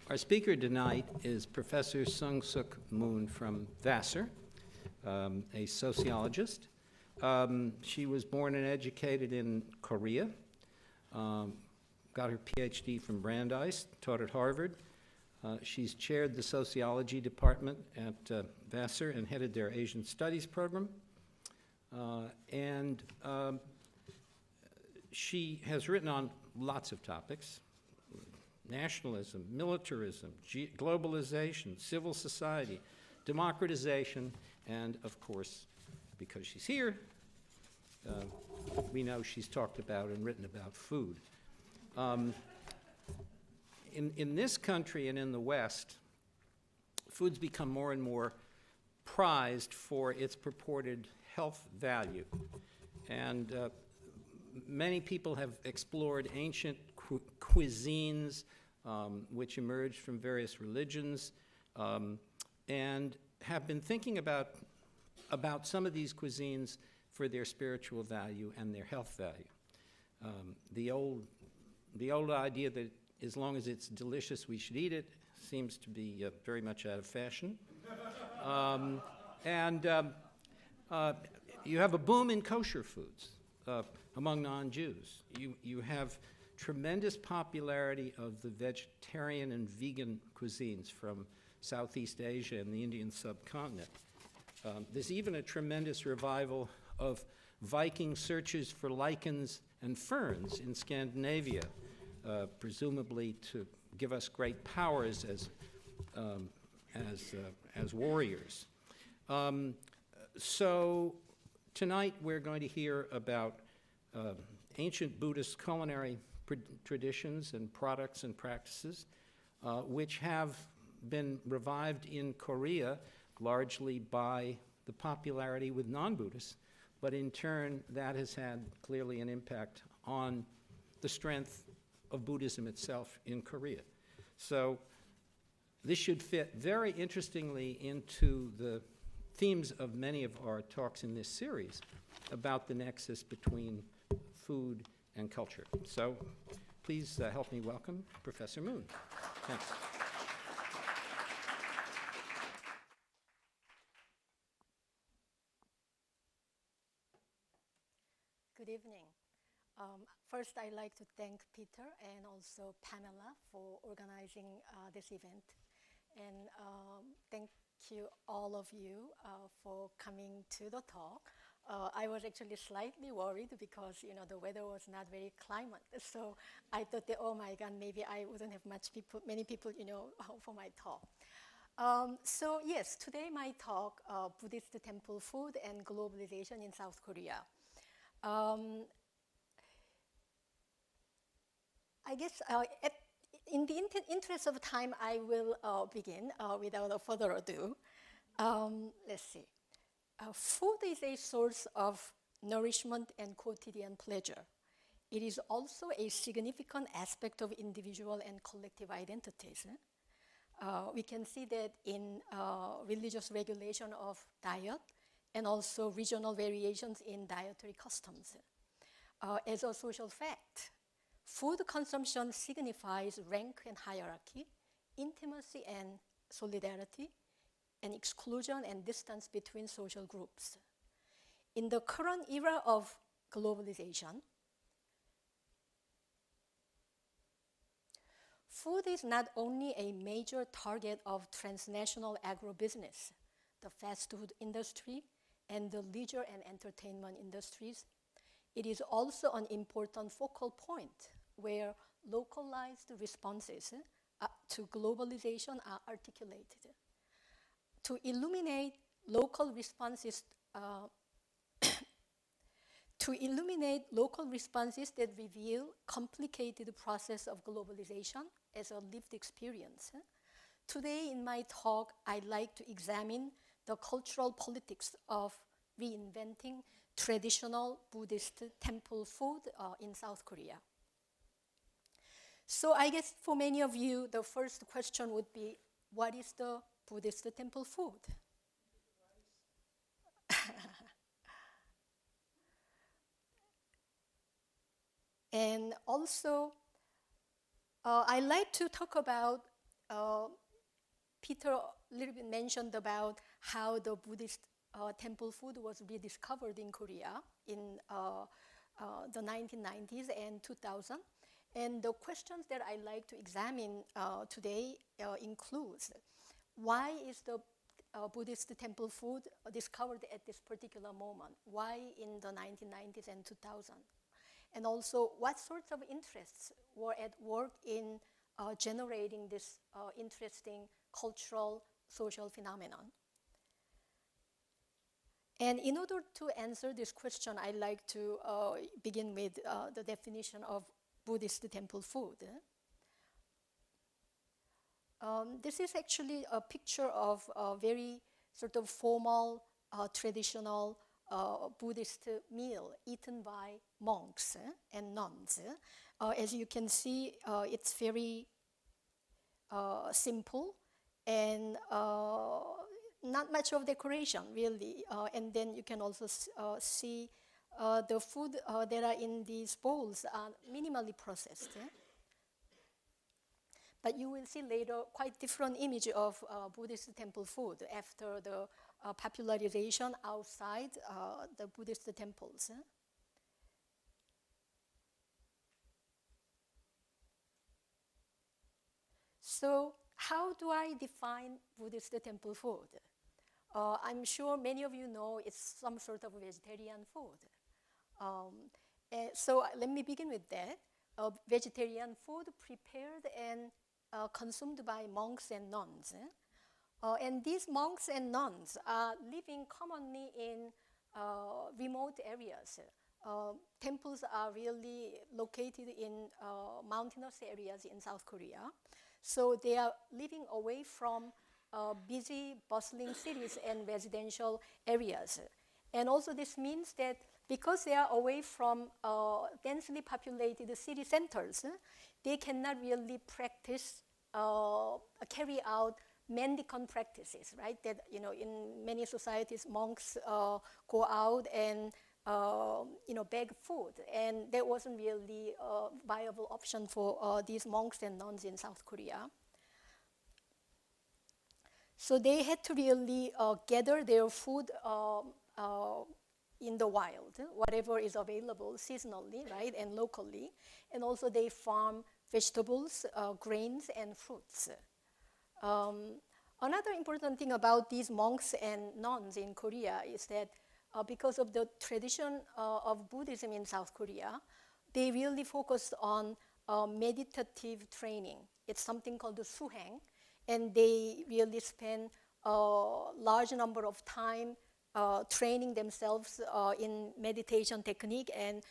Our speaker tonight is Professor Seungsook Moon from Vassar, a sociologist. She was born and educated in Korea, got her PhD from Brandeis, taught at Harvard. She's chaired the sociology department at Vassar and headed their Asian Studies program. She has written on lots of topics: nationalism, militarism, globalization, civil society, democratization, and of course, because she's here, we know she's talked about and written about food. In this country and in the West, food's become more and more prized for its purported health value. And many people have explored ancient cuisines which emerged from various religions and have been thinking about some of these cuisines for their spiritual value and their health value. The old idea that as long as it's delicious, we should eat it seems to be very much out of fashion. You have a boom in kosher foods among non-Jews. You have tremendous popularity of the vegetarian and vegan cuisines from Southeast Asia and the Indian subcontinent. There's even a tremendous revival of Viking searches for lichens and ferns in Scandinavia, presumably to give us great powers as warriors. So tonight we're going to hear about ancient Buddhist culinary traditions and products and practices which have been revived in Korea largely by the popularity with non-Buddhists, but in turn that has had clearly an impact on the strength of Buddhism itself in Korea. So this should fit very interestingly into the themes of many of our talks in this series about the nexus between food and culture. So please help me welcome Professor Moon. Thanks. Good evening. First, I'd like to thank Peter and also Pamela for organizing this event. And thank you, all of you, for coming to the talk. I was actually slightly worried because, the weather was not very climate. So I thought that, oh my God, maybe I wouldn't have many people, for my talk. So yes, today my talk, Buddhist temple food and globalization in South Korea. I guess in the interest of time, I will begin without further ado. Let's see. Food is a source of nourishment and quotidian pleasure. It is also a significant aspect of individual and collective identities. We can see that in religious regulation of diet and also regional variations in dietary customs. As a social fact, food consumption signifies rank and hierarchy, intimacy and solidarity, and exclusion and distance between social groups. In the current era of globalization, food is not only a major target of transnational agribusiness, the fast food industry, and the leisure and entertainment industries. It is also an important focal point where localized responses to globalization are articulated. To illuminate local responses that reveal complicated process of globalization as a lived experience. Today in my talk, I'd like to examine the cultural politics of reinventing traditional Buddhist temple food in South Korea. So I guess for many of you, the first question would be, what is the Buddhist temple food? And also, I like to talk about, Peter a little bit mentioned about how the Buddhist temple food was rediscovered in Korea in the 1990s and 2000. And the questions that I like to examine today includes why is the Buddhist temple food discovered at this particular moment? Why in the 1990s and 2000? And also, what sorts of interests were at work in generating this interesting cultural, social phenomenon? And in order to answer this question, I'd like to begin with the definition of Buddhist temple food. This is actually a picture of a very sort of formal, traditional Buddhist meal eaten by monks and nuns. As you can see, it's very simple and not much of decoration, really. And then you can also see the food that are in these bowls are minimally processed. But you will see later quite different image of Buddhist temple food after the popularization outside the Buddhist temples. So how do I define Buddhist temple food? I'm sure many of you know it's some sort of vegetarian food. So let me begin with that. Vegetarian food prepared and consumed by monks and nuns. And these monks and nuns are living commonly in remote areas. Temples are really located in mountainous areas in South Korea. So they are living away from busy, bustling cities and residential areas. And also this means that because they are away from densely populated city centers, they cannot really practice, carry out mendicant practices, right? That, you know, in many societies, monks go out and, beg food. And that wasn't really a viable option for these monks and nuns in South Korea. So they had to really gather their food in the wild, whatever is available seasonally, right, and locally. And also they farm vegetables, grains, and fruits. Another important thing about these monks and nuns in Korea is that because of the tradition of Buddhism in South Korea, they really focused on meditative training. It's something called the suheng, and they really spend a large number of time training themselves in meditation technique, and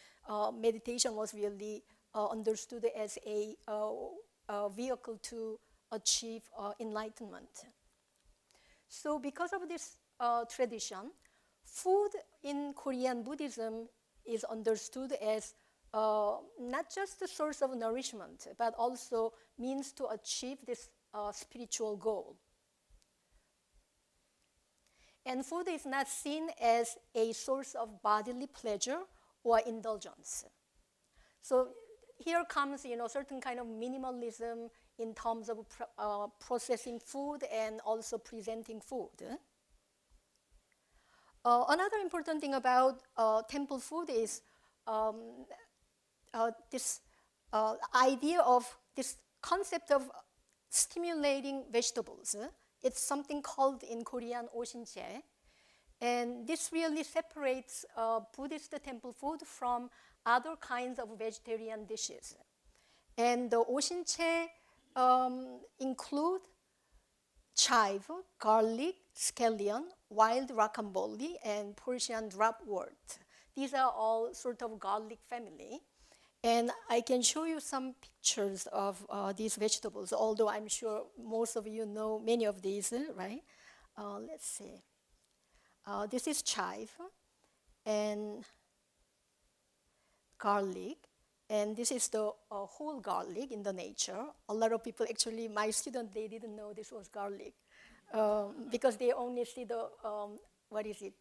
meditation was really understood as a vehicle to achieve enlightenment. So because of this tradition, food in Korean Buddhism is understood as not just the source of nourishment, but also means to achieve this spiritual goal. And food is not seen as a source of bodily pleasure or indulgence. So here comes, certain kind of minimalism in terms of processing food and also presenting food. Another important thing about temple food is this idea of this concept of stimulating vegetables. It's something called in Korean oshinche. And this really separates Buddhist temple food from other kinds of vegetarian dishes. And the oshinche include chive, garlic, scallion, wild rocambole, and Persian dropwort. These are all sort of garlic family. And I can show you some pictures of these vegetables, although I'm sure most of you know many of these, right? Let's see. This is chive and garlic. And this is the whole garlic in the nature. A lot of people, actually, my students, they didn't know this was garlic because they only see the,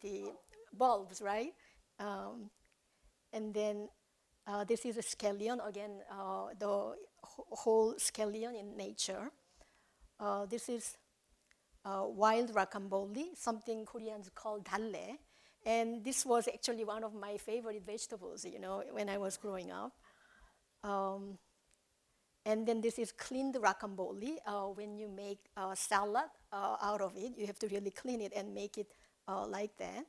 the bulbs, right? And then This is a scallion, again, the whole scallion in nature. This is wild rocambole, something Koreans call dalle. And this was actually one of my favorite vegetables, when I was growing up. And then this is cleaned rocambole. When you make a salad out of it, you have to really clean it and make it like that.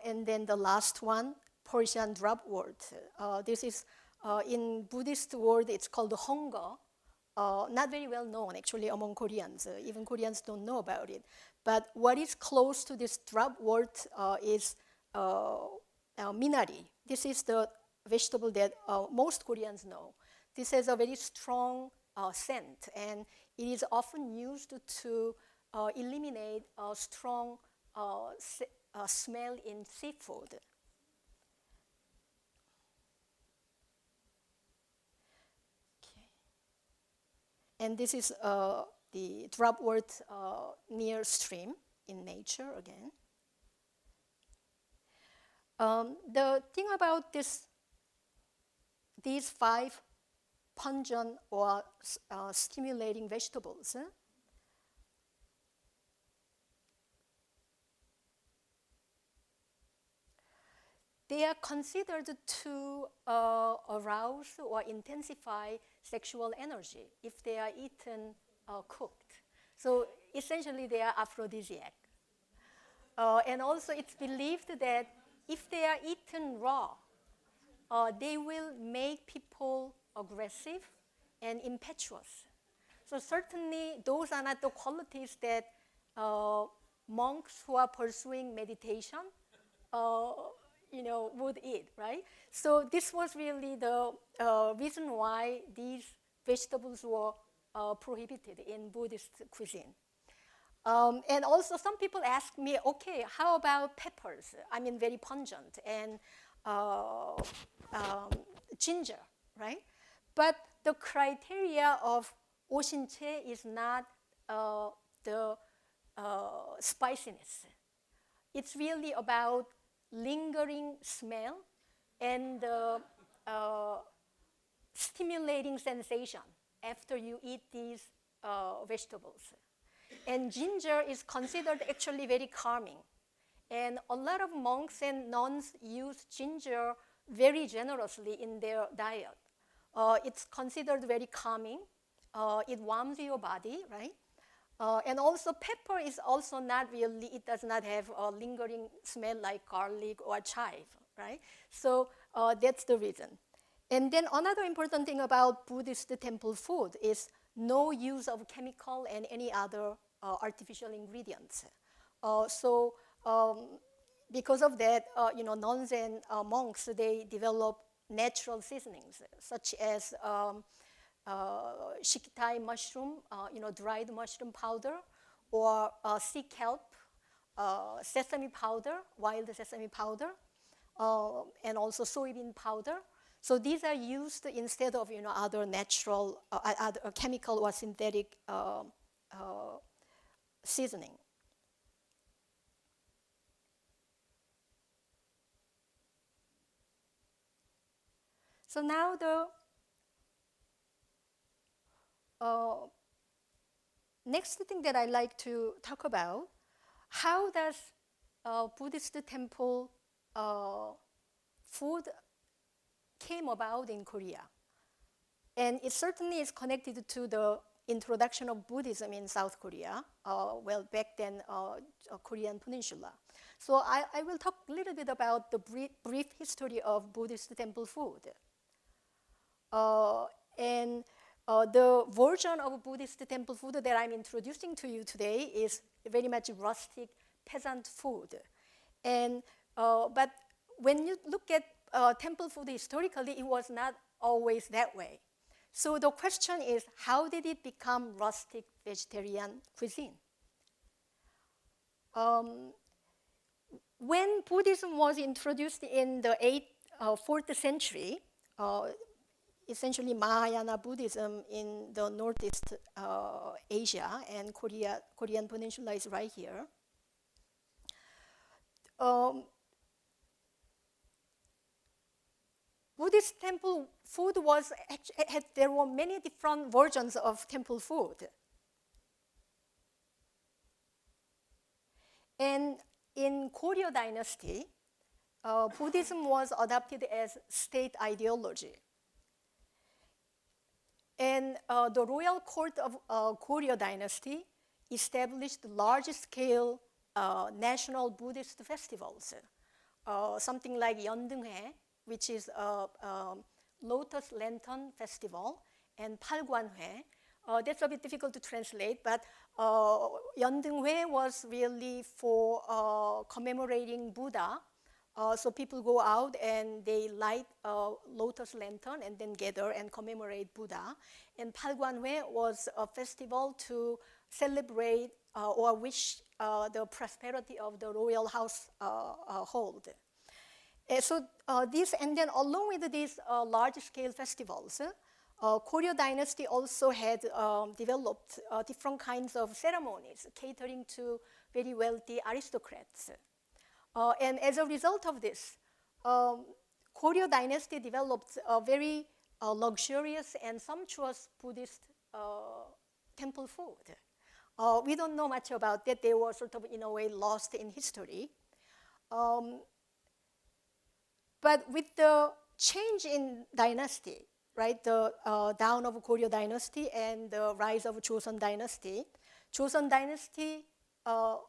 And then the last one, Persian dropwort. This is, in Buddhist world, it's called hongo. Not very well known, actually, among Koreans. Even Koreans don't know about it. But what is close to this dropwort is minari. This is the vegetable that most Koreans know. This has a very strong scent, and it is often used to eliminate a strong smell in seafood. Okay. And this is the dropwort near stream in nature again. The thing about these 5 pungent or stimulating vegetables, they are considered to arouse or intensify sexual energy if they are eaten cooked. So essentially, they are aphrodisiac. And also, it's believed that if they are eaten raw, they will make people aggressive and impetuous. So certainly, those are not the qualities that monks who are pursuing meditation would eat, right? So this was really the reason why these vegetables were prohibited in Buddhist cuisine. And also some people ask me, okay, how about peppers? I mean, very pungent, and ginger, right? But the criteria of oshinche is not the spiciness. It's really about lingering smell and stimulating sensation after you eat these vegetables. And ginger is considered actually very calming. And a lot of monks and nuns use ginger very generously in their diet. It's considered very calming. It warms your body, right? And also pepper is also not really, it does not have a lingering smell like garlic or chive, right? So that's the reason. And then another important thing about Buddhist temple food is no use of chemical and any other artificial ingredients. Because of that, nuns and monks, they develop natural seasonings, such as shikitai mushroom, dried mushroom powder, or sea kelp, sesame powder, wild sesame powder, and also soybean powder. So these are used instead of other natural, other chemical or synthetic seasoning. So now the next thing that I like to talk about, how does Buddhist temple food came about in Korea? And it certainly is connected to the introduction of Buddhism in South Korea, back then, Korean peninsula. So I will talk a little bit about the brief history of Buddhist temple food. And the version of Buddhist temple food that I'm introducing to you today is very much rustic peasant food. And but when you look at temple food historically, it was not always that way. So the question is, how did it become rustic vegetarian cuisine? When Buddhism was introduced in the 4th century, essentially Mahayana Buddhism in the Northeast Asia, and Korean peninsula is right here. Buddhist temple food was, there were many different versions of temple food. And in Goryeo dynasty, Buddhism was adopted as state ideology. And the royal court of Goryeo dynasty established large-scale national Buddhist festivals, something like Yeondeunghae, which is a Lotus Lantern Festival, and Palgwanhue. That's a bit difficult to translate, but Yeondeunghae was really for commemorating Buddha. So people go out and they light a lotus lantern and then gather and commemorate Buddha. And Palgwanhue was a festival to celebrate or wish the prosperity of the royal household. So this, and then along with these large-scale festivals, Goryeo dynasty also had developed different kinds of ceremonies catering to very wealthy aristocrats. And as a result of this, Goryeo dynasty developed a very luxurious and sumptuous Buddhist temple food. We don't know much about that. They were sort of, in a way, lost in history. But with the change in dynasty, right, the down of Goryeo dynasty and the rise of Joseon dynasty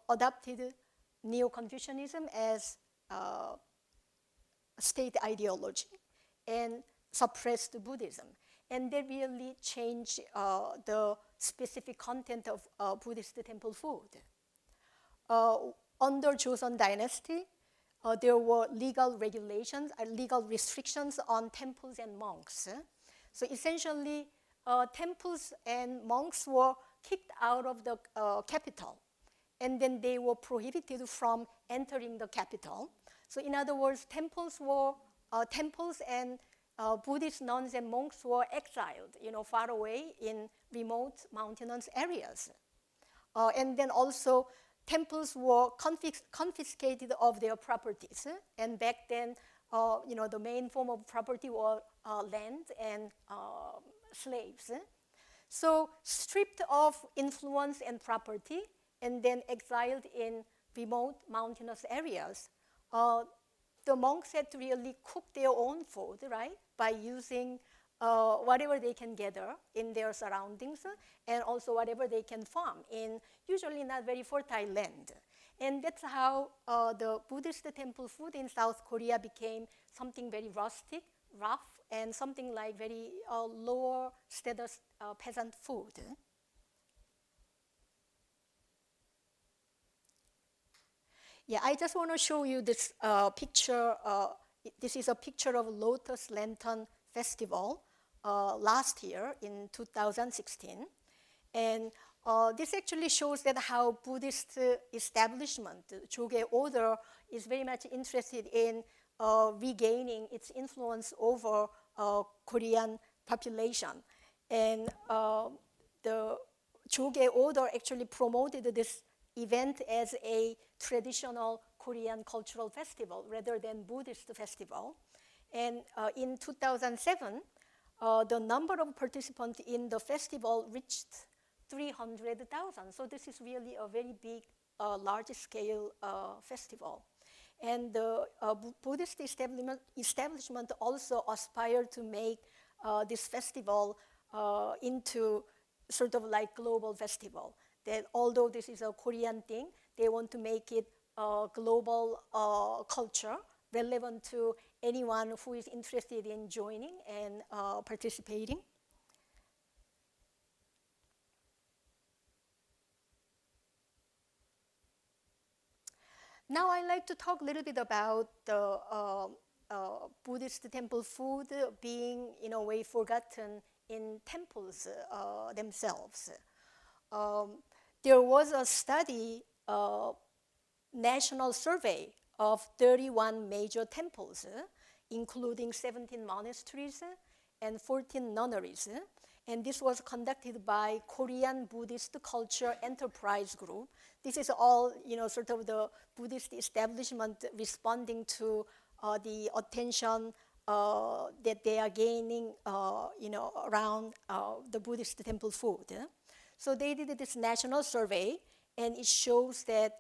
adopted Neo-Confucianism as state ideology and suppressed Buddhism. And they really changed the specific content of Buddhist temple food. Under Joseon dynasty, there were legal regulations, legal restrictions on temples and monks. So essentially, temples and monks were kicked out of the capital, and then they were prohibited from entering the capital. So in other words, temples and Buddhist nuns and monks were exiled, far away in remote mountainous areas. And then also, temples were confiscated of their properties. And back then, the main form of property were land and slaves. So stripped of influence and property, and then exiled in remote mountainous areas, the monks had to really cook their own food, right, by using whatever they can gather in their surroundings, and also whatever they can farm in usually not very fertile land. And that's how the Buddhist temple food in South Korea became something very rustic, rough, and something like very lower status peasant food. Yeah, I just want to show you this picture. This is a picture of Lotus Lantern Festival last year in 2016. And this actually shows that how Buddhist establishment, Jogae order, is very much interested in regaining its influence over Korean population. And the Jogae order actually promoted this event as a traditional Korean cultural festival rather than Buddhist festival. And in 2007, the number of participants in the festival reached 300,000. So this is really a very big, large-scale festival. And the Buddhist establishment also aspired to make this festival into sort of like global festival. That although this is a Korean thing, they want to make it a global culture relevant to anyone who is interested in joining and participating. Now I'd like to talk a little bit about the Buddhist temple food being, in a way, forgotten in temples themselves. There was a study, national survey of 31 major temples, including 17 monasteries and 14 nunneries. And this was conducted by Korean Buddhist Culture Enterprise Group. This is all, sort of the Buddhist establishment responding to the attention that they are gaining, around the Buddhist temple food. So they did this national survey, and it shows that,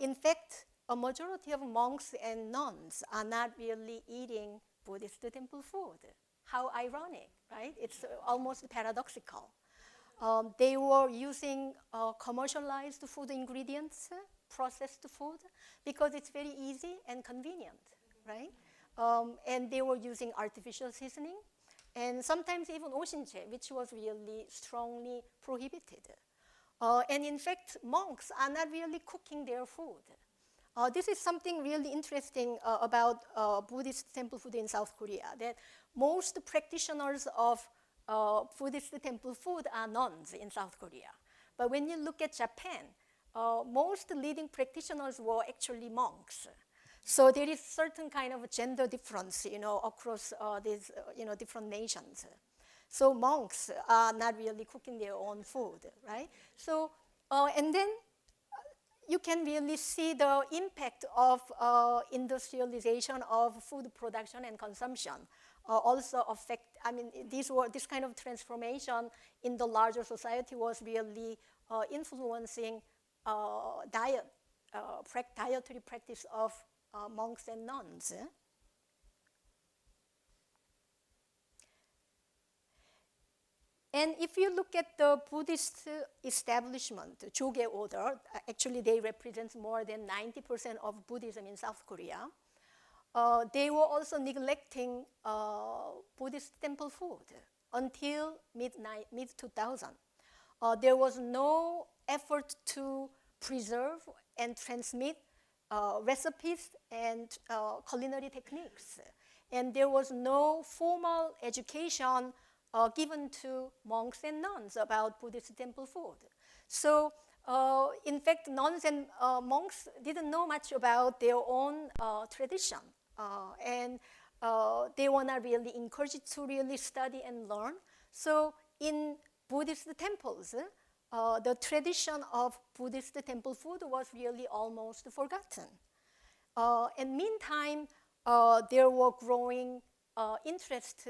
in fact, a majority of monks and nuns are not really eating Buddhist temple food. How ironic, right? It's almost paradoxical. They were using commercialized food ingredients, processed food, because it's very easy and convenient, right? And they were using artificial seasoning, and sometimes even oshinche, which was really strongly prohibited. And in fact, monks are not really cooking their food. This is something really interesting about Buddhist temple food in South Korea, that most practitioners of Buddhist temple food are nuns in South Korea. But when you look at Japan, most leading practitioners were actually monks. So there is certain kind of gender difference, across these, different nations. So monks are not really cooking their own food, right? So, and then you can really see the impact of industrialization of food production and consumption also affect, this kind of transformation in the larger society was really influencing dietary practice of monks and nuns. And if you look at the Buddhist establishment, Joge order, actually they represent more than 90% of Buddhism in South Korea. They were also neglecting Buddhist temple food until mid-2000. There was no effort to preserve and transmit recipes and culinary techniques. And there was no formal education given to monks and nuns about Buddhist temple food. So, in fact, nuns and monks didn't know much about their own tradition. And they were not really encouraged to really study and learn. So, in Buddhist temples, the tradition of Buddhist temple food was really almost forgotten. And meantime, there were growing interest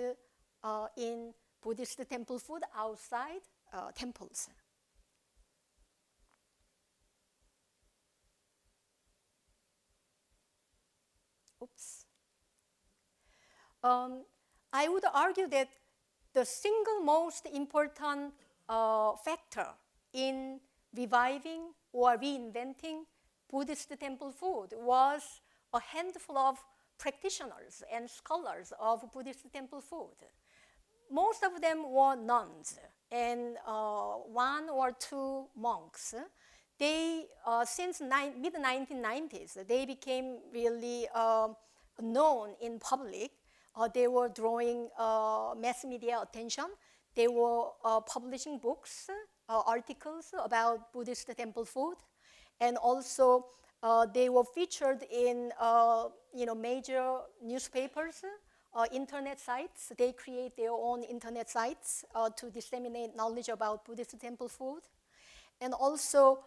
in Buddhist temple food outside temples. Oops. I would argue that the single most important factor in reviving or reinventing Buddhist temple food was a handful of practitioners and scholars of Buddhist temple food. Most of them were nuns and one or two monks. They, since mid-1990s, they became really known in public. They were drawing mass media attention. They were publishing books, articles about Buddhist temple food, and also they were featured in major newspapers, internet sites. They create their own internet sites to disseminate knowledge about Buddhist temple food. And also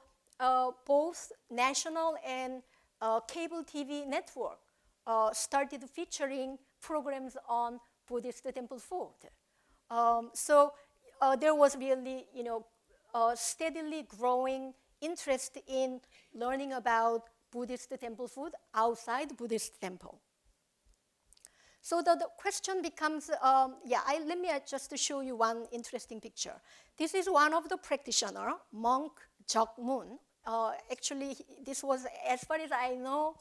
both national and cable TV network started featuring programs on Buddhist temple food. So there was really, steadily growing interest in learning about Buddhist temple food outside Buddhist temple. So the question becomes, let me just show you one interesting picture. This is one of the practitioner, monk Jok-moon. Actually, this was, as far as I know,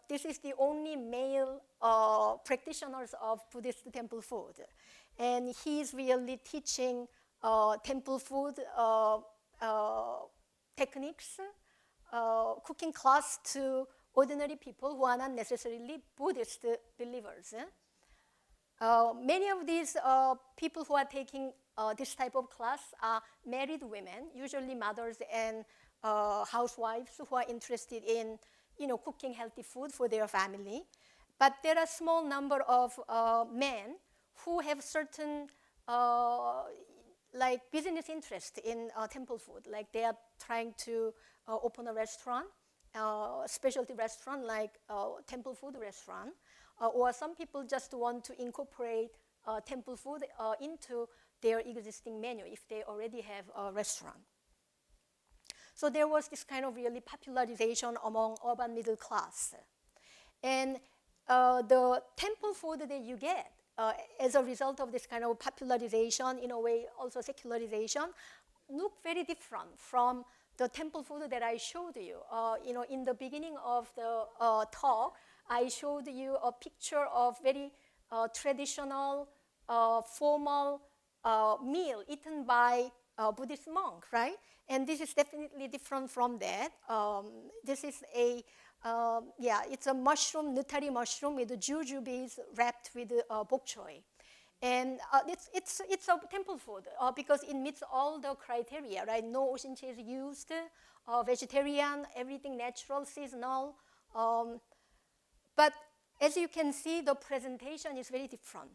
this is the only male practitioners of Buddhist temple food. And he's really teaching temple food techniques, cooking class to ordinary people who are not necessarily Buddhist believers. Many of these people who are taking this type of class are married women, usually mothers and housewives who are interested in cooking healthy food for their family. But there are a small number of men who have certain business interest in temple food. Like they are trying to open a restaurant, specialty restaurant like temple food restaurant. or some people just want to incorporate temple food into their existing menu if they already have a restaurant. So there was this kind of really popularization among urban middle class. And the temple food that you get as a result of this kind of popularization, in a way also secularization, look very different from the temple food that I showed you. In the beginning of the talk, I showed you a picture of very traditional, formal meal eaten by a Buddhist monk, right? And this is definitely different from that. This is it's a mushroom, Dietary mushroom with jujubes wrapped with bok choy. And it's a temple food because it meets all the criteria, right? No ocean cheese used, vegetarian, everything natural, seasonal. But as you can see, the presentation is very different.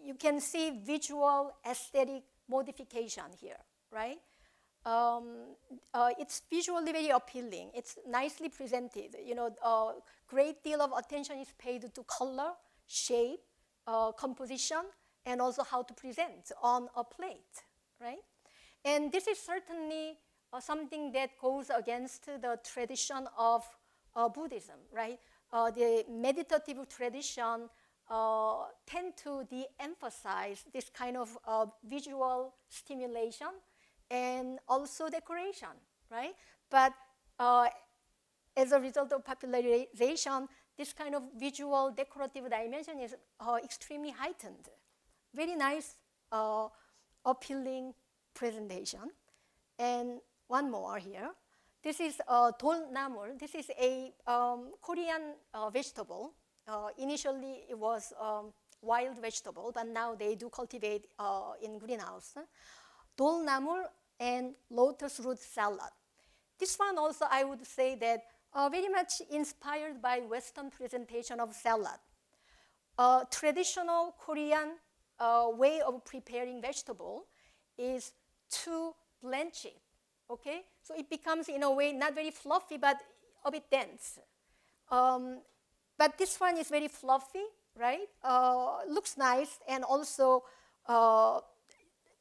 You can see visual aesthetic modification here, right? It's visually very appealing. It's nicely presented. A great deal of attention is paid to color, shape, composition, and also how to present on a plate, right? And this is certainly something that goes against the tradition of Buddhism, right? The meditative tradition tend to de-emphasize this kind of visual stimulation and also decoration, right? But as a result of popularization, this kind of visual decorative dimension is extremely heightened. Very nice, appealing presentation. And one more here. This is dolna물. This is a Korean vegetable. Initially, it was wild vegetable, but now they do cultivate in greenhouse. Dolna물 and lotus root salad. This one also, I would say that very much inspired by Western presentation of salad. Traditional Korean way of preparing vegetable is to blanch it, okay? So it becomes, in a way, not very fluffy, but a bit dense. But this one is very fluffy, right? Looks nice, and also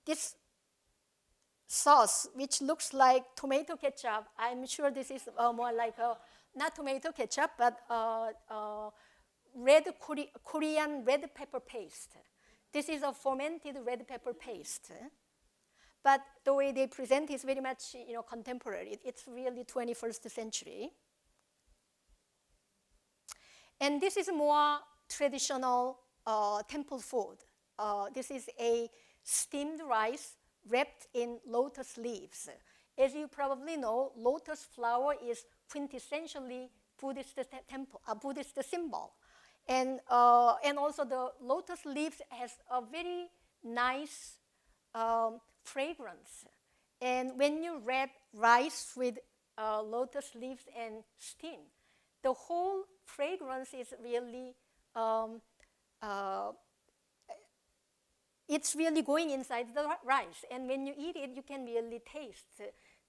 this sauce, which looks like tomato ketchup. I'm sure this is more like not tomato ketchup, but Korean red pepper paste. This is a fermented red pepper paste. But the way they present is very much contemporary. It's really 21st century. And this is more traditional temple food. This is a steamed rice wrapped in lotus leaves. As you probably know, lotus flower is quintessentially Buddhist Buddhist symbol. And also the lotus leaves has a very nice fragrance. And when you wrap rice with lotus leaves and steam, the whole fragrance is really, it's really going inside the rice. And when you eat it, you can really taste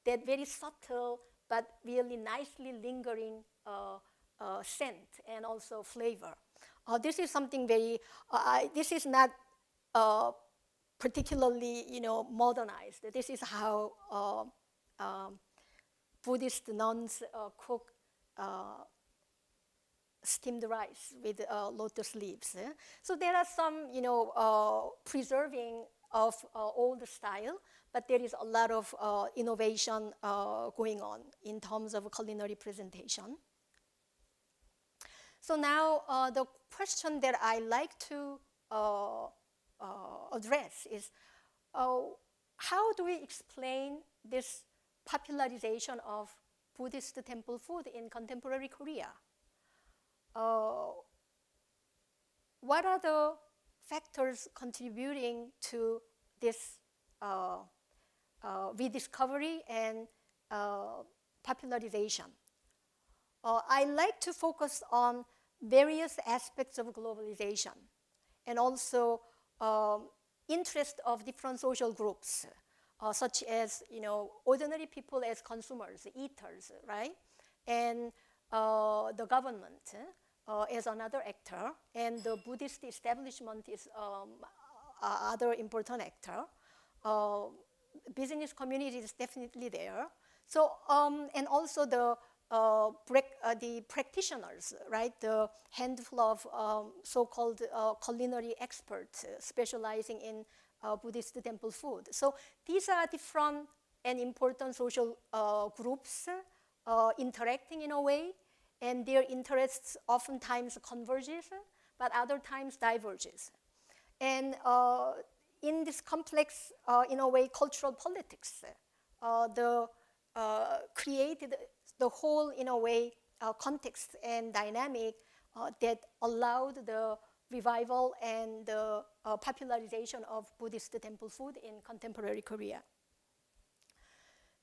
that very subtle but really nicely lingering scent and also flavor. This is something very, this is not particularly, modernized. This is how Buddhist nuns cook steamed rice with lotus leaves. So there are some, preserving of old style, but there is a lot of innovation going on in terms of culinary presentation. So now the question that I like to address is how do we explain this popularization of Buddhist temple food in contemporary Korea? What are the factors contributing to this rediscovery and popularization? I like to focus on various aspects of globalization and also interest of different social groups, such as ordinary people as consumers, eaters, right? And the government, as another actor, and the Buddhist establishment is other important actor. Business community is definitely there. So, and also the practitioners, right? The handful of so-called culinary experts specializing in Buddhist temple food. So these are different and important social groups interacting in a way, and their interests oftentimes converges, but other times diverges. And in this complex, in a way, cultural politics, created the whole, in a way, context and dynamic that allowed the revival and the popularization of Buddhist temple food in contemporary Korea.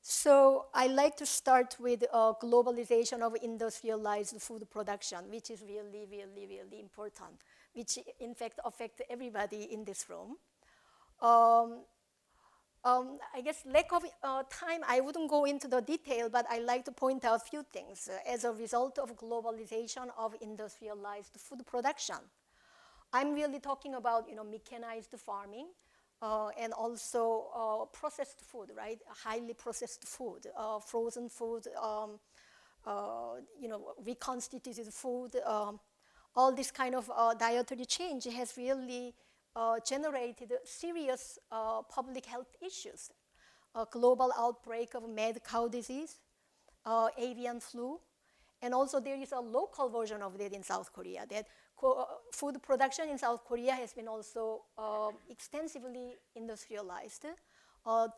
So I like to start with globalization of industrialized food production, which is really, really, really important, which in fact affects everybody in this room. I guess lack of time, I wouldn't go into the detail, but I like to point out a few things as a result of globalization of industrialized food production. I'm really talking about, mechanized farming and also processed food, right? Highly processed food, frozen food, reconstituted food. All this kind of dietary change has really generated serious public health issues. A global outbreak of mad cow disease, avian flu, and also there is a local version of that in South Korea. That food production in South Korea has been also extensively industrialized.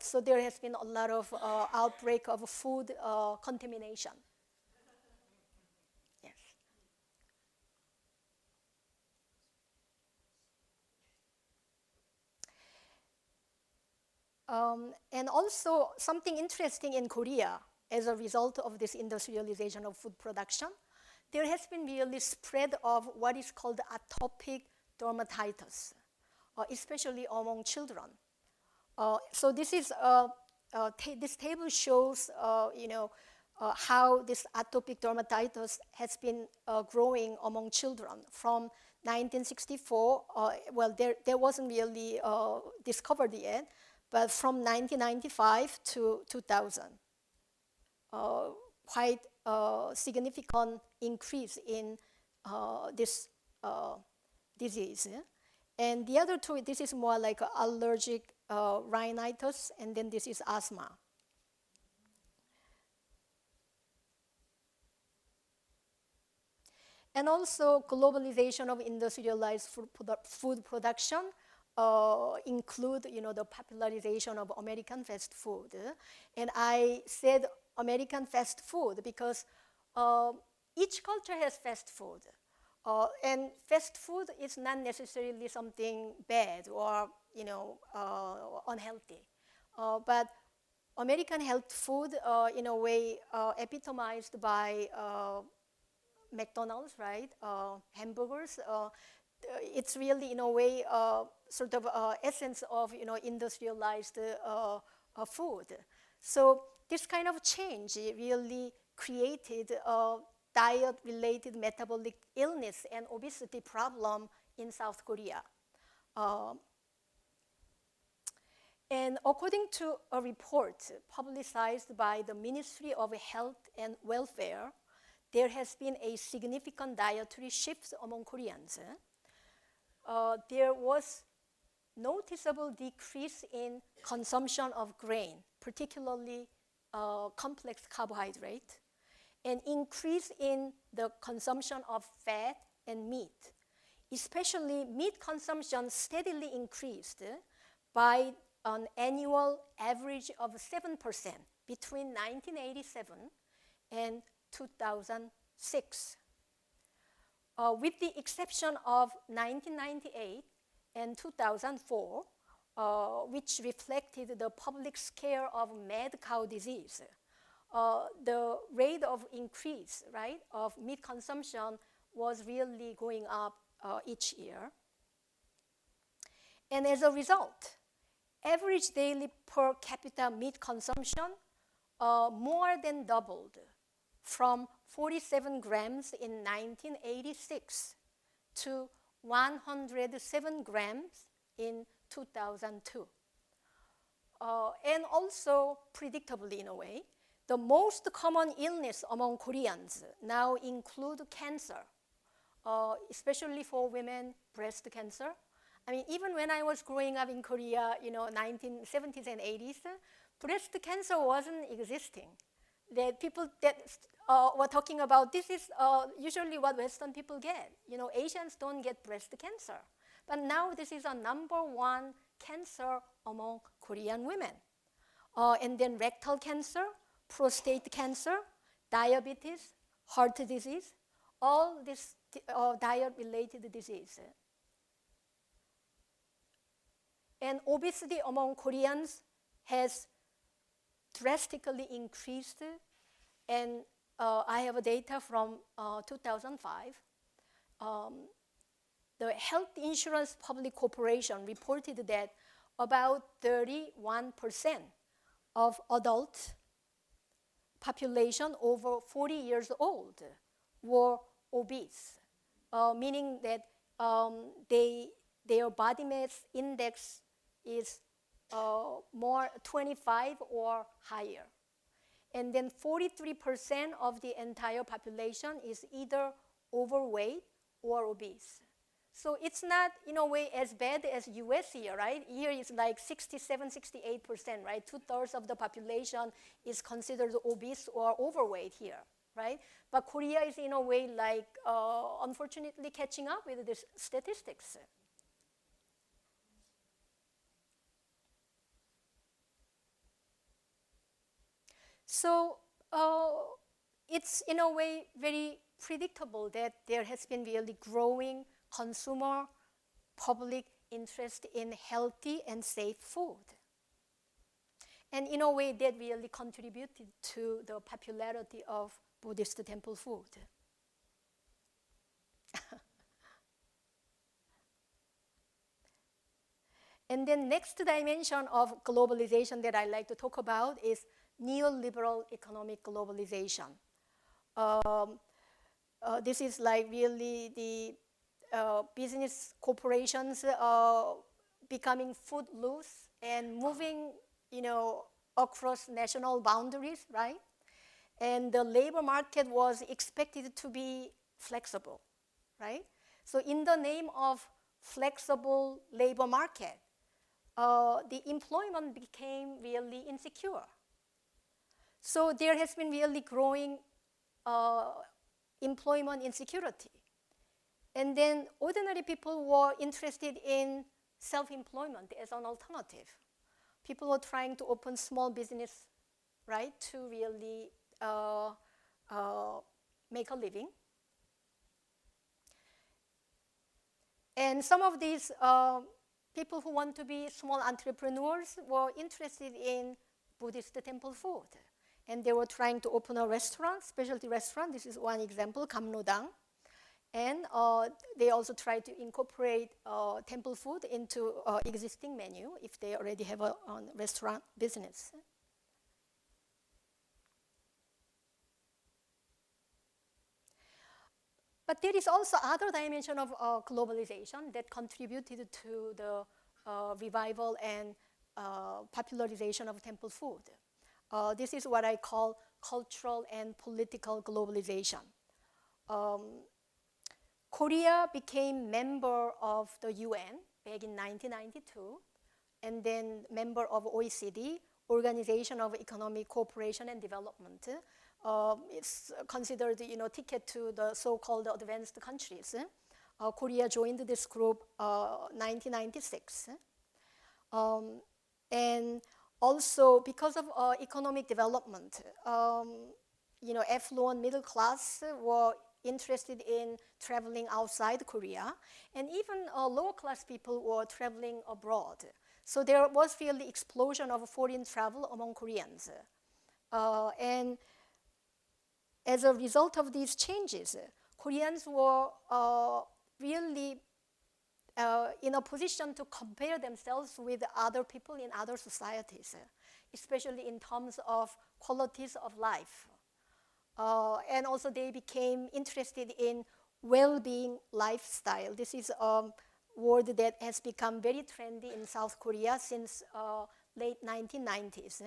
So there has been a lot of outbreak of food contamination. Yes. And also something interesting in Korea as a result of this industrialization of food production, there has been really spread of what is called atopic dermatitis, especially among children. So this is this table shows how this atopic dermatitis has been growing among children from 1964. Well, there wasn't really discovered yet, but from 1995 to 2000. Quite significant increase in this disease. And the other two, this is more like allergic rhinitis, and then this is asthma. And also globalization of industrialized food production include, the popularization of American fast food. And I said American fast food because each culture has fast food. And fast food is not necessarily something bad or, unhealthy. But American health food, in a way, epitomized by McDonald's, right? Hamburgers. It's really, in a way, sort of essence of, industrialized food. So this kind of change really created a diet-related metabolic illness and obesity problem in South Korea. And according to a report publicized by the Ministry of Health and Welfare, there has been a significant dietary shift among Koreans. There was noticeable decrease in consumption of grain, particularly complex carbohydrate, and increase in the consumption of fat and meat. Especially meat consumption steadily increased by an annual average of 7% between 1987 and 2006. With the exception of 1998 and 2004, which reflected the public scare of mad cow disease, the rate of increase, right, of meat consumption was really going up each year. And as a result, average daily per capita meat consumption more than doubled from 47 grams in 1986 to 107 grams in 2002. And also, predictably in a way, the most common illness among Koreans now include cancer, especially for women, breast cancer. I mean, even when I was growing up in Korea, 1970s and 80s, breast cancer wasn't existing. That people that were talking about, this is usually what Western people get. Asians don't get breast cancer. But now this is a #1 cancer among Korean women. And then rectal cancer, prostate cancer, diabetes, heart disease, all this diet-related disease. And obesity among Koreans has drastically increased. And I have data from 2005. The Health Insurance Public Corporation reported that about 31% of adult population over 40 years old were obese, meaning that their body mass index is more 25 or higher. And then 43% of the entire population is either overweight or obese. So it's not, in a way, as bad as US here, right? Here it's like 67, 68%, right? 2/3 of the population is considered obese or overweight here, right? But Korea is, in a way, like, unfortunately catching up with these statistics. So it's, in a way, very predictable that there has been really growing consumer public interest in healthy and safe food. And in a way, that really contributed to the popularity of Buddhist temple food. And then next dimension of globalization that I like to talk about is neoliberal economic globalization. This is like really the business corporations becoming footloose and moving, across national boundaries, right? And the labor market was expected to be flexible, right? So in the name of flexible labor market, the employment became really insecure. So there has been really growing employment insecurity. And then ordinary people were interested in self-employment as an alternative. People were trying to open small business, right, to really make a living. And some of these people who want to be small entrepreneurs were interested in Buddhist temple food. And they were trying to open a restaurant, specialty restaurant. This is one example, Gamnodang. And they also try to incorporate temple food into existing menu if they already have a restaurant business. But there is also other dimension of globalization that contributed to the revival and popularization of temple food. This is what I call cultural and political globalization. Korea became member of the UN back in 1992, and then member of OECD, Organization of Economic Cooperation and Development. It's considered, ticket to the so-called advanced countries. Korea joined this group 1996. And also, because of economic development, affluent middle class were interested in traveling outside Korea, and even lower class people were traveling abroad. So there was really explosion of foreign travel among Koreans. And as a result of these changes, Koreans were really in a position to compare themselves with other people in other societies, especially in terms of qualities of life. And also they became interested in well-being lifestyle. This is a word that has become very trendy in South Korea since late 1990s.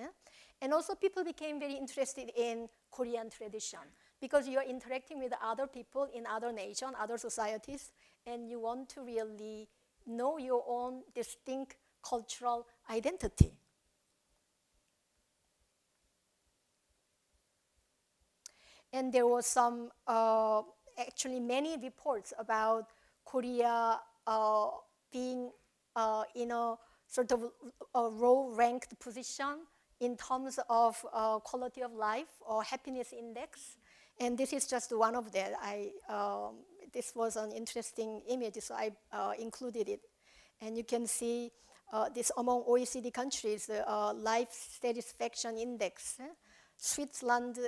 And also people became very interested in Korean tradition because you're interacting with other people in other nations, other societies, and you want to really know your own distinct cultural identity. And there was some, actually many reports about Korea being in a sort of a low-ranked position in terms of quality of life or happiness index. And this is just one of them. This was an interesting image, so I included it. And you can see this among OECD countries, the life satisfaction index. Switzerland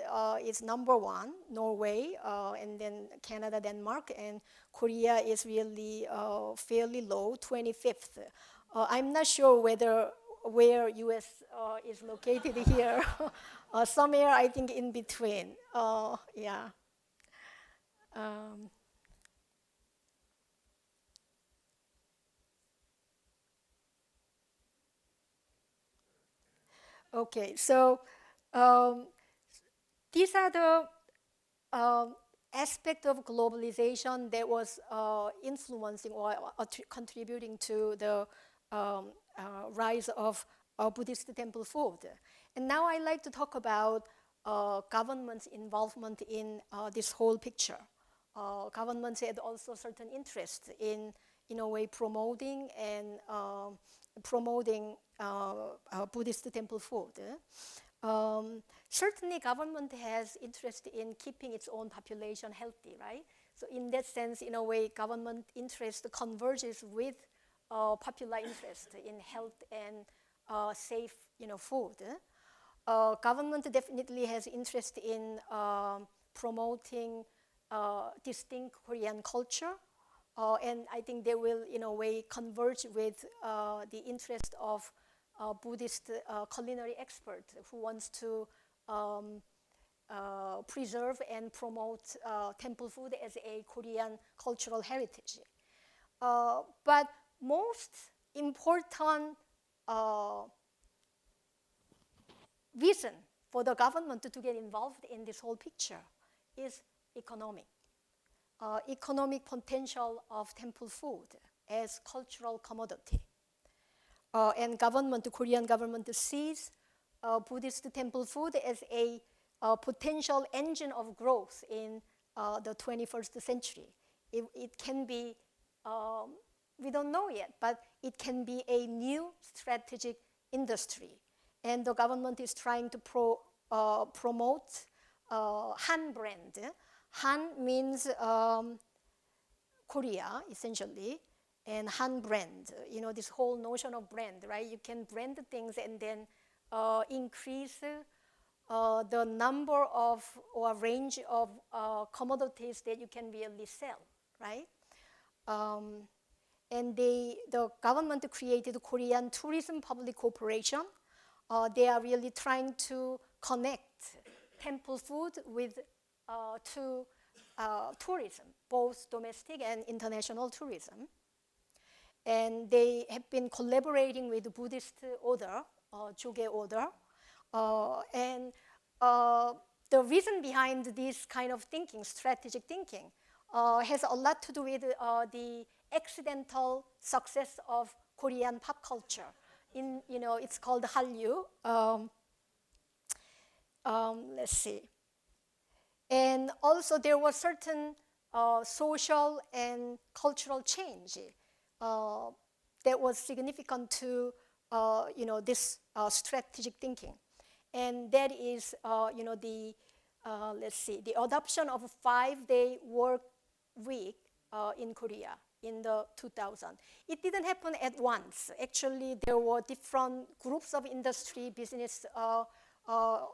is number one, Norway, and then Canada, Denmark, and Korea is really fairly low, 25th. I'm not sure where US is located here. Somewhere, I think, in between. Yeah. Okay, so these are the aspect of globalization that was influencing or contributing to the rise of Buddhist temple food. And now I like to talk about government's involvement in this whole picture. Governments had also certain interest in a way, promoting and promoting Buddhist temple food. Certainly, government has interest in keeping its own population healthy, right? So in that sense, in a way, government interest converges with popular interest in health and safe, food. Government definitely has interest in promoting distinct Korean culture, and I think they will, in a way, converge with the interest of Buddhist culinary expert who wants to preserve and promote temple food as a Korean cultural heritage. But most important reason for the government to get involved in this whole picture is economic. Economic potential of temple food as cultural commodity. And the Korean government sees Buddhist temple food as a potential engine of growth in the 21st century. It can be, we don't know yet, but it can be a new strategic industry. And the government is trying to promote Han brand. Han means Korea, essentially, and Han brand. This whole notion of brand, right? You can brand things and then increase the number of or range of commodities that you can really sell, right? And the government created Korean Tourism Public Corporation. They are really trying to connect temple food with to tourism, both domestic and international tourism. And they have been collaborating with the Buddhist order, Joge order. And the reason behind this kind of thinking, strategic thinking, has a lot to do with the accidental success of Korean pop culture. It's called Hallyu. Let's see. And also there was certain social and cultural change that was significant to this strategic thinking, and that is the adoption of a 5-day work week in Korea in the 2000. It didn't happen at once. Actually, there were different groups of industry, business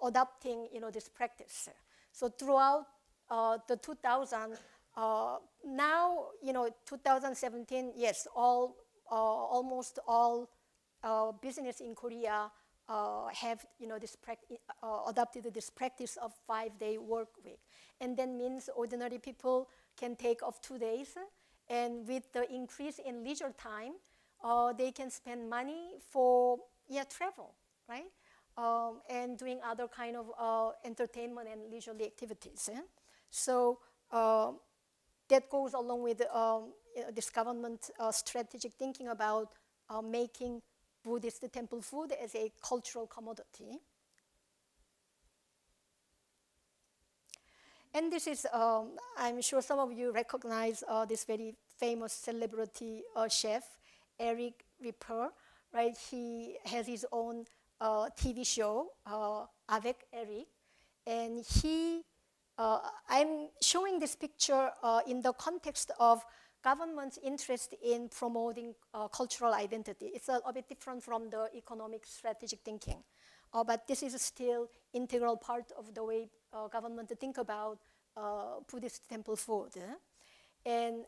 adopting this practice. So throughout the 2000, now 2017, yes, almost all business in Korea have adopted this practice of 5-day work week. And that means ordinary people can take off 2 days, and with the increase in leisure time, they can spend money for travel, right? And doing other kind of entertainment and leisurely activities. So that goes along with this government strategic thinking about making Buddhist temple food as a cultural commodity. And this is, I'm sure some of you recognize this very famous celebrity chef, Eric Ripper, right? He has his own TV show, Avec Eric, and I'm showing this picture in the context of government's interest in promoting cultural identity. It's a bit different from the economic strategic thinking, but this is still integral part of the way government think about Buddhist temple food. And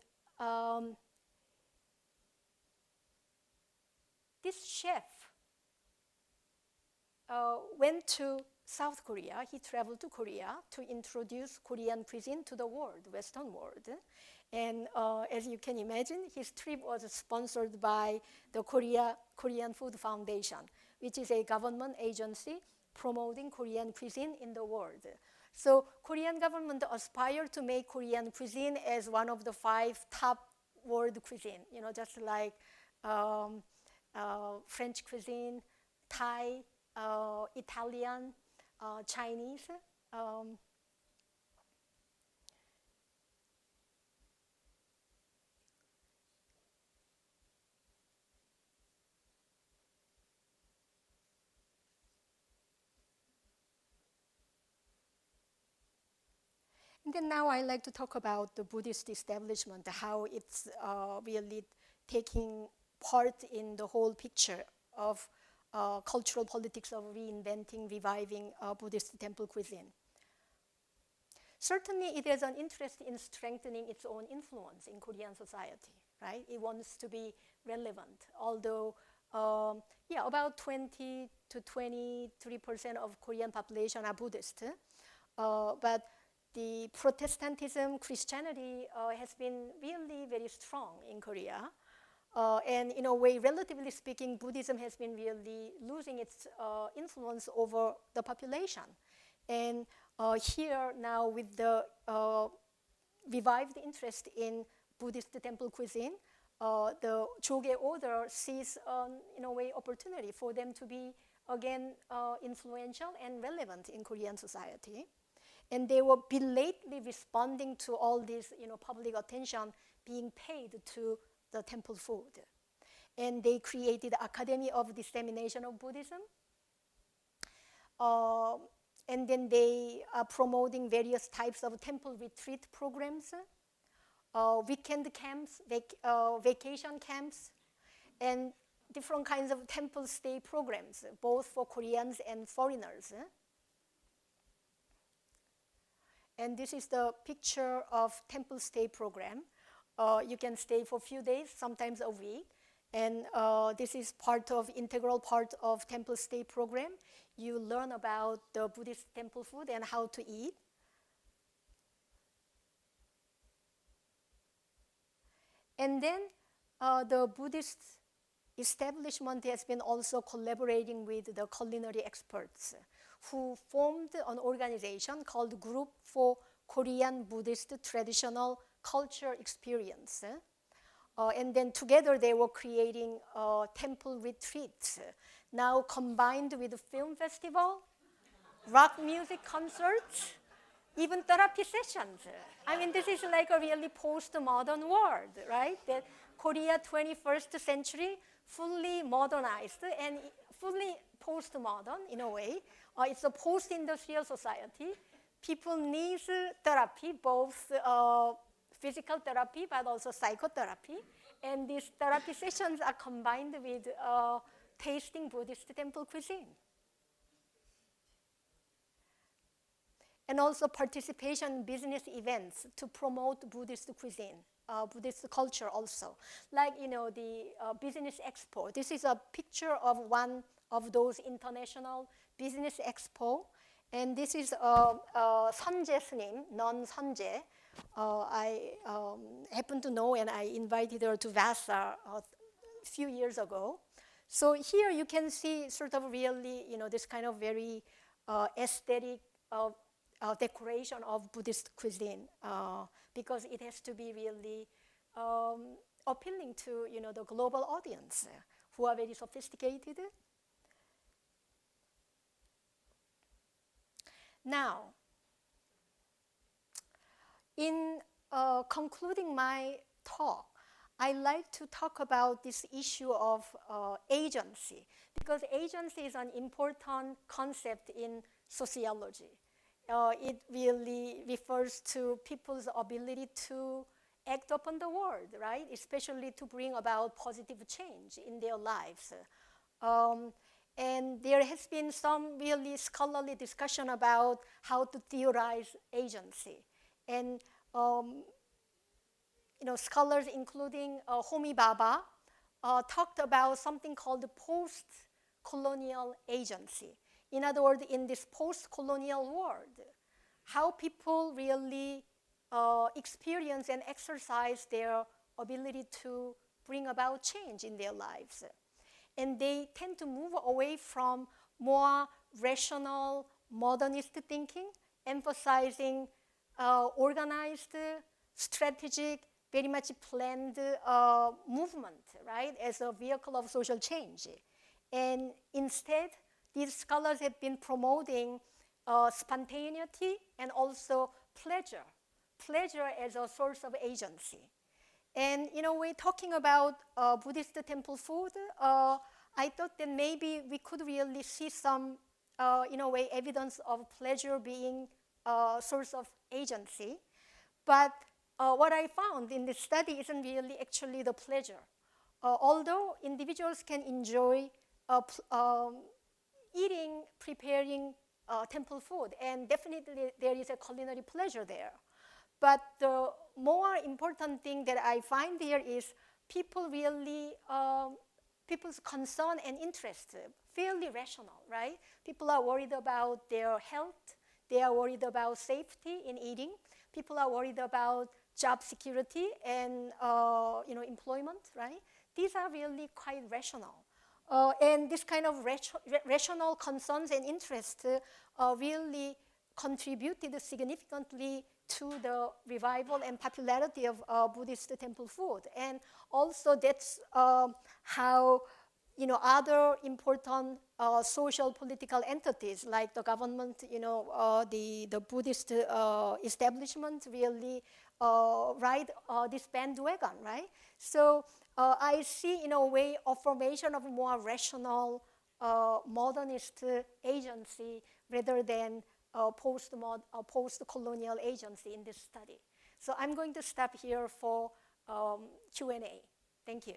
this chef went to South Korea. He traveled to Korea to introduce Korean cuisine to the world, Western world. And as you can imagine, his trip was sponsored by the Korean Food Foundation, which is a government agency promoting Korean cuisine in the world. So Korean government aspired to make Korean cuisine as one of the 5 top world cuisine, just like French cuisine, Thai, Italian, Chinese. And then now I like to talk about the Buddhist establishment, how it's really taking part in the whole picture of cultural politics of reinventing, reviving Buddhist temple cuisine. Certainly, it has an interest in strengthening its own influence in Korean society, right? It wants to be relevant, although about 20 to 23% of Korean population are Buddhist, but the Protestantism, Christianity has been really very strong in Korea. And in a way, relatively speaking, Buddhism has been really losing its influence over the population. And here now with the revived interest in Buddhist temple cuisine, the Jogae order sees, in a way, opportunity for them to be, again, influential and relevant in Korean society. And they were belatedly responding to all this, public attention being paid to the temple food. And they created Academy of Dissemination of Buddhism. And then they are promoting various types of temple retreat programs, weekend camps, vacation camps, and different kinds of temple stay programs, both for Koreans and foreigners. And this is the picture of temple stay program. You can stay for a few days, sometimes a week. And this is integral part of temple stay program. You learn about the Buddhist temple food and how to eat. And then the Buddhist establishment has been also collaborating with the culinary experts who formed an organization called Group for Korean Buddhist Traditional Culture Experience. And then together they were creating temple retreats, now combined with film festival, rock music concerts, even therapy sessions. I mean, this is like a really postmodern world, right? That Korea 21st century, fully modernized and fully postmodern in a way. It's a post-industrial society. People need therapy, both physical therapy, but also psychotherapy. And these therapy sessions are combined with tasting Buddhist temple cuisine. And also participation in business events to promote Buddhist cuisine, Buddhist culture also. Like, the business expo. This is a picture of one of those international business expo. And this is Sunjae Snim, non-Sunjae. I happen to know, and I invited her to Vassar a few years ago. So here you can see sort of really, this kind of very aesthetic decoration of Buddhist cuisine, because it has to be really appealing to, the global audience who are very sophisticated. Now, in concluding my talk, I like to talk about this issue of agency, because agency is an important concept in sociology. It really refers to people's ability to act upon the world, right? Especially to bring about positive change in their lives. And there has been some really scholarly discussion about how to theorize agency. And scholars including Homi Bhabha talked about something called the post-colonial agency. In other words, in this post-colonial world, how people really experience and exercise their ability to bring about change in their lives. And they tend to move away from more rational, modernist thinking, emphasizing organized, strategic, very much planned movement, right, as a vehicle of social change. And instead, these scholars have been promoting spontaneity and also pleasure as a source of agency. And we're talking about Buddhist temple food. I thought that maybe we could really see some, evidence of pleasure being a source of agency. But what I found in this study isn't really actually the pleasure. Although individuals can enjoy eating, preparing temple food, and definitely there is a culinary pleasure there. But the more important thing that I find here is people's concern and interest, fairly rational, right? People are worried about their health. They are worried about safety in eating. People are worried about job security and employment, right? These are really quite rational. And this kind of rational concerns and interests really contributed significantly to the revival and popularity of Buddhist temple food. And also that's how other important social political entities like the government, the Buddhist establishment really ride this bandwagon, right? So I see in a way a formation of more rational modernist agency rather than post-colonial agency in this study. So I'm going to stop here for Q&A. Thank you.